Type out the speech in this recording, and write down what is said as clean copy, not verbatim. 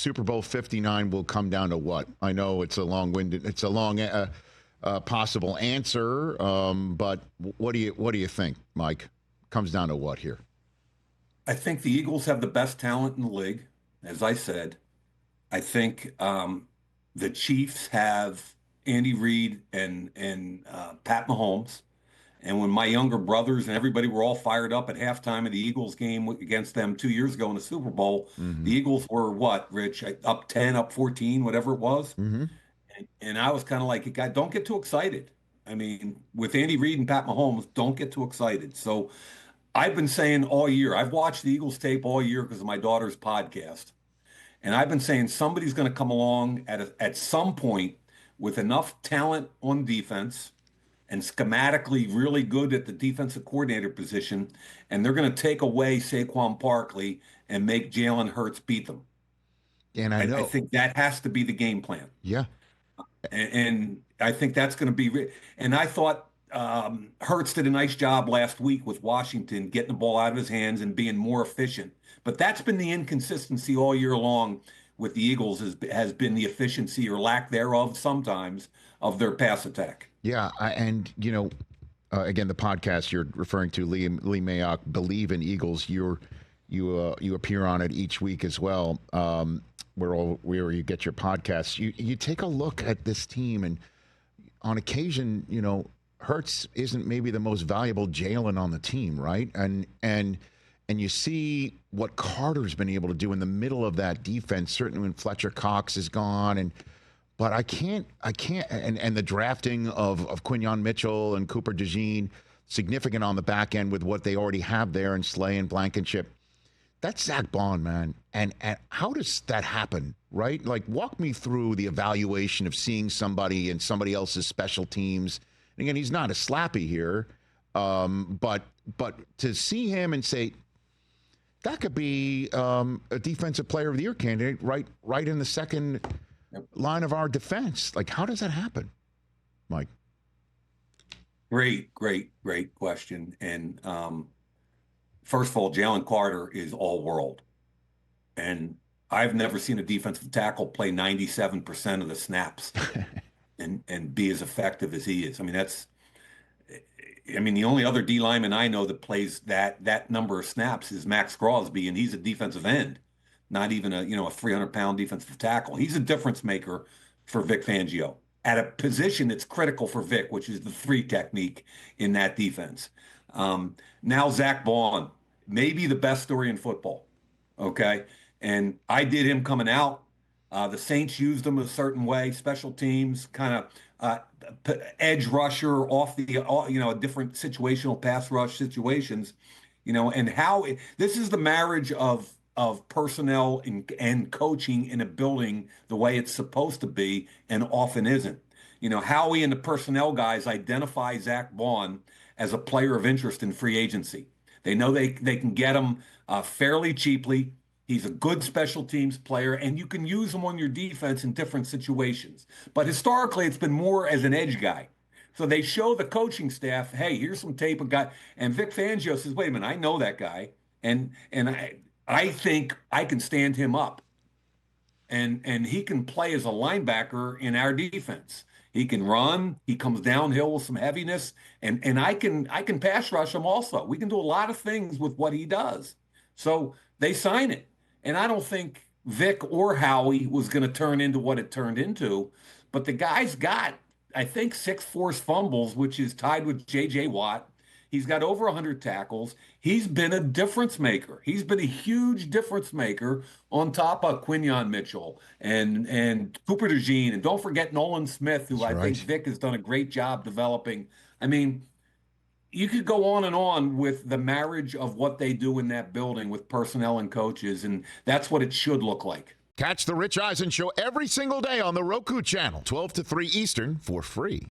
Super Bowl 59 will come down to what? I know it's a long-winded, it's a long possible answer, but what do you think, Mike? Comes down to what here? I think the Eagles have the best talent in the league, as I said. I think the Chiefs have Andy Reid and Pat Mahomes. And when my younger brothers and everybody were all fired up at halftime of the Eagles game against them 2 years ago in the Super Bowl, the Eagles were what, Rich? Up 10, up 14, whatever it was. And I was kind of like, don't get too excited. I mean, with Andy Reid and Pat Mahomes, don't get too excited. So I've been saying all year, I've watched the Eagles tape all year because of my daughter's podcast. And I've been saying somebody's going to come along at some point with enough talent on defense and schematically really good at the defensive coordinator position, and they're going to take away Saquon Barkley and make Jalen Hurts beat them. And I know. I think that has to be the game plan. Yeah. And I think that's going to be – and I thought Hurts did a nice job last week with Washington getting the ball out of his hands and being more efficient. But that's been the inconsistency all year long with the Eagles has been the efficiency or lack thereof sometimes of their pass attack. Yeah, and again, the podcast you're referring to, Lee Mayock, Believe in Eagles. You appear on it each week as well. Where you get your podcasts, you take a look at this team, and on occasion, Hurts isn't maybe the most valuable Jalen on the team, right? And you see what Carter's been able to do in the middle of that defense. Certainly when Fletcher Cox is gone, but I can't, and the drafting of Quinyon Mitchell and Cooper DeJean, significant on the back end with what they already have there in Slay and Blankenship. That's Zach Bond, man. And how does that happen, right? Like, walk me through the evaluation of seeing somebody in somebody else's special teams. And again, he's not a slappy here, but to see him and say, that could be a defensive player of the year candidate right in the second line of our defense. Like, how does that happen, Mike? Great question. And first of all, Jalen Carter is all world. And I've never seen a defensive tackle play 97% of the snaps and be as effective as he is. I mean, the only other D lineman I know that plays that number of snaps is Max Crosby, and he's a defensive end, not even a 300-pound defensive tackle. He's a difference maker for Vic Fangio at a position that's critical for Vic, which is the three technique in that defense. Now Zach Bond, maybe the best story in football. Okay, and I did him coming out. The Saints used him a certain way, special teams, kind of edge rusher off the, a different situational pass rush situations, and how this is the marriage of personnel and coaching in a building the way it's supposed to be and often isn't. Howie and the personnel guys identify Zach Bond as a player of interest in free agency. They know they can get him fairly cheaply. He's a good special teams player, and you can use him on your defense in different situations. But historically, it's been more as an edge guy. So they show the coaching staff, hey, here's some tape of guy. And Vic Fangio says, wait a minute, I know that guy. And I think I can stand him up. And he can play as a linebacker in our defense. He can run. He comes downhill with some heaviness. And I can pass rush him also. We can do a lot of things with what he does. So they sign it. And I don't think Vic or Howie was going to turn into what it turned into. But the guy's got, I think, 6 forced fumbles, which is tied with J.J. Watt. He's got over 100 tackles. He's been a difference maker. He's been a huge difference maker on top of Quinyon Mitchell and Cooper DeJean. And don't forget Nolan Smith, who I think Vic has done a great job developing. I mean, you could go on and on with the marriage of what they do in that building with personnel and coaches, and that's what it should look like. Catch the Rich Eisen Show every single day on the Roku channel, 12 to 3 Eastern, for free.